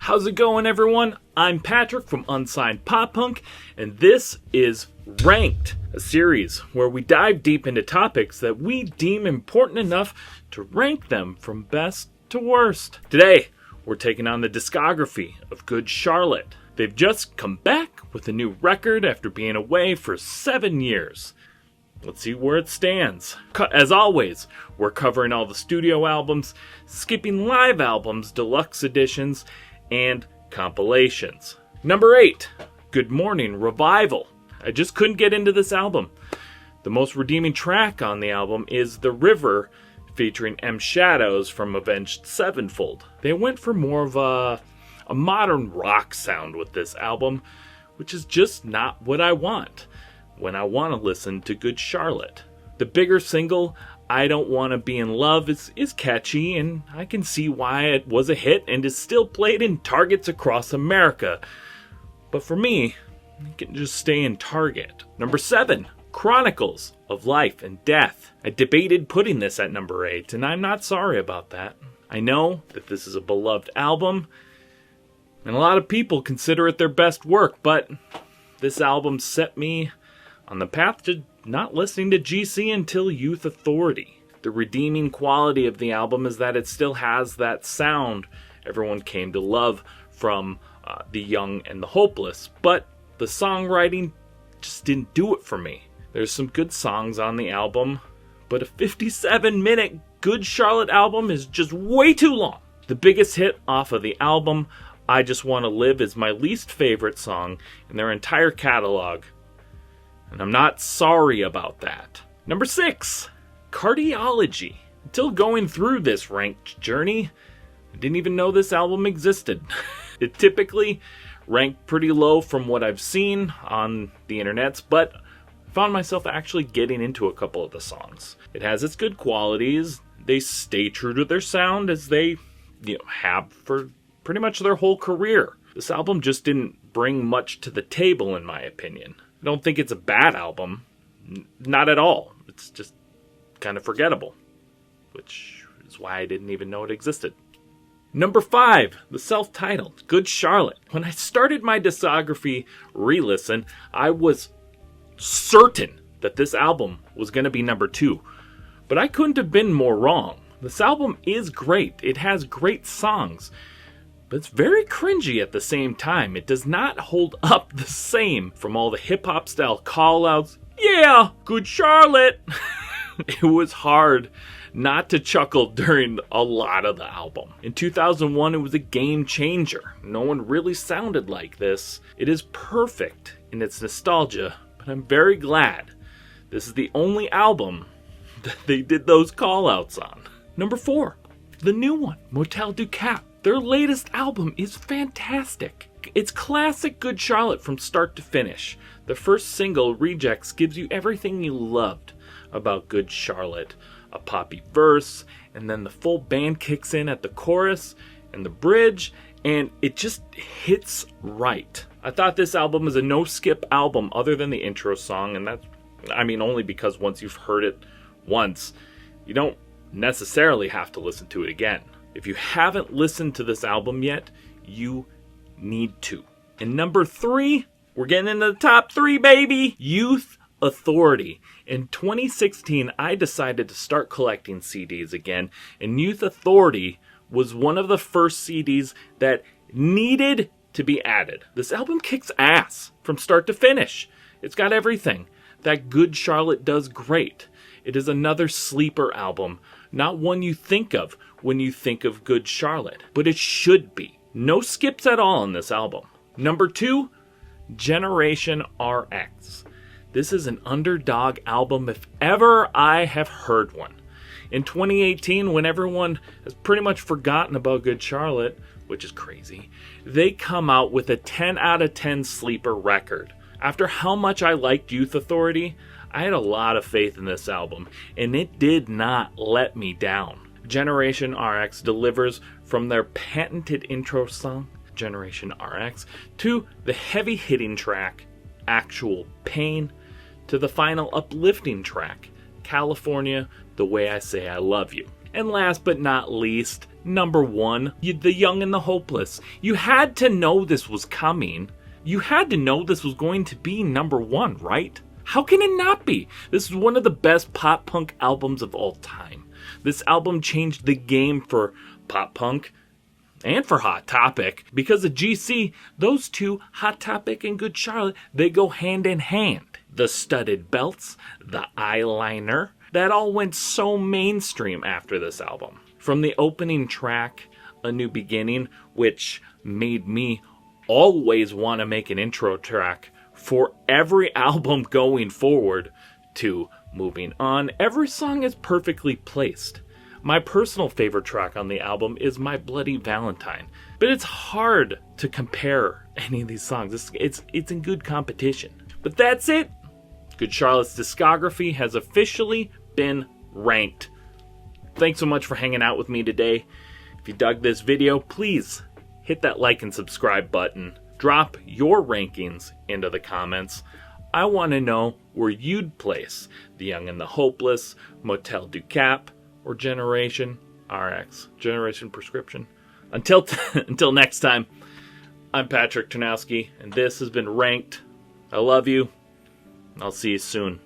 How's it going, everyone? I'm Patrick from Unsigned Pop Punk, and this is Ranked, a series where we dive deep into topics that we deem important enough to rank them from best to worst. Today, we're taking on the discography of Good Charlotte. They've just come back with a new record after being away for 7 years. Let's see where it stands. As always, we're covering all the studio albums, skipping live albums, deluxe editions, and compilations. Number 8, Good Morning Revival. I just couldn't get into this album. The most redeeming track on the album is The River, featuring M Shadows from Avenged Sevenfold. They went for more of a modern rock sound with this album, which is just not what I want when I want to listen to Good Charlotte. The bigger single, I Don't Want to Be in Love, is catchy, and I can see why it was a hit and is still played in Targets across America. But for me, it can just stay in Target. Number 7, Chronicles of Life and Death. I debated putting this at number 8, and I'm not sorry about that. I know that this is a beloved album, and a lot of people consider it their best work, but this album set me on the path to not listening to GC until Youth Authority. The redeeming quality of the album is that it still has that sound everyone came to love from The Young and the Hopeless, but the songwriting just didn't do it for me. There's some good songs on the album, but a 57-minute Good Charlotte album is just way too long. The biggest hit off of the album, I Just Want to Live, is my least favorite song in their entire catalog, and I'm not sorry about that. Number 6, Cardiology. Until going through this ranked journey, I didn't even know this album existed. It typically ranked pretty low from what I've seen on the internets, but I found myself actually getting into a couple of the songs. It has its good qualities. They stay true to their sound as they have for pretty much their whole career. This album just didn't bring much to the table, in my opinion. I don't think it's a bad album. Not at all. It's just kind of forgettable, which is why I didn't even know it existed. Number 5, the self-titled Good Charlotte. When I started my discography re-listen, I was certain that this album was going to be number 2, but I couldn't have been more wrong. This album is great. It has great songs, but it's very cringy at the same time. It does not hold up the same from all the hip-hop style call-outs. Yeah, Good Charlotte! It was hard not to chuckle during a lot of the album. In 2001, it was a game changer. No one really sounded like this. It is perfect in its nostalgia, but I'm very glad this is the only album that they did those call-outs on. Number 4, the new one, Motel du Cap. Their latest album is fantastic. It's classic Good Charlotte from start to finish. The first single, Rejects, gives you everything you loved about Good Charlotte. A poppy verse, and then the full band kicks in at the chorus and the bridge, and it just hits right. I thought this album was a no-skip album other than the intro song, and that's, only because once you've heard it once, you don't necessarily have to listen to it again. If you haven't listened to this album yet, you need to. And number 3, we're getting into the top 3, baby! Youth Authority. In 2016, I decided to start collecting CDs again, and Youth Authority was one of the first CDs that needed to be added. This album kicks ass from start to finish. It's got everything that Good Charlotte does great. It is another sleeper album, not one you think of when you think of Good Charlotte, but it should be. No skips at all in this album. Number 2, Generation RX. This is an underdog album if ever I have heard one. In 2018, when everyone has pretty much forgotten about Good Charlotte, which is crazy, they come out with a 10 out of 10 sleeper record. After how much I liked Youth Authority, I had a lot of faith in this album, and it did not let me down. Generation RX delivers from their patented intro song, Generation RX, to the heavy-hitting track, Actual Pain, to the final uplifting track, California, The Way I Say I Love You. And last but not least, number one, The Young and the Hopeless. You had to know this was coming. You had to know this was going to be number one, right? How can it not be? This is one of the best pop punk albums of all time. This album changed the game for pop punk and for Hot Topic. Because of GC, those two, Hot Topic and Good Charlotte, they go hand in hand. The studded belts, the eyeliner, that all went so mainstream after this album. From the opening track, A New Beginning, which made me always want to make an intro track for every album going forward, to Moving On, every song is perfectly placed. My personal favorite track on the album is My Bloody Valentine, but it's hard to compare any of these songs. It's in good competition. But that's it. Good Charlotte's discography has officially been ranked. Thanks so much for hanging out with me today. If you dug this video, please hit that like and subscribe button. Drop your rankings into the comments. I want to know where you'd place The Young and the Hopeless, Motel du Cap, or Generation RX, Generation Prescription. Until next time, I'm Patrick Tarnowski, and this has been Ranked. I love you. I'll see you soon.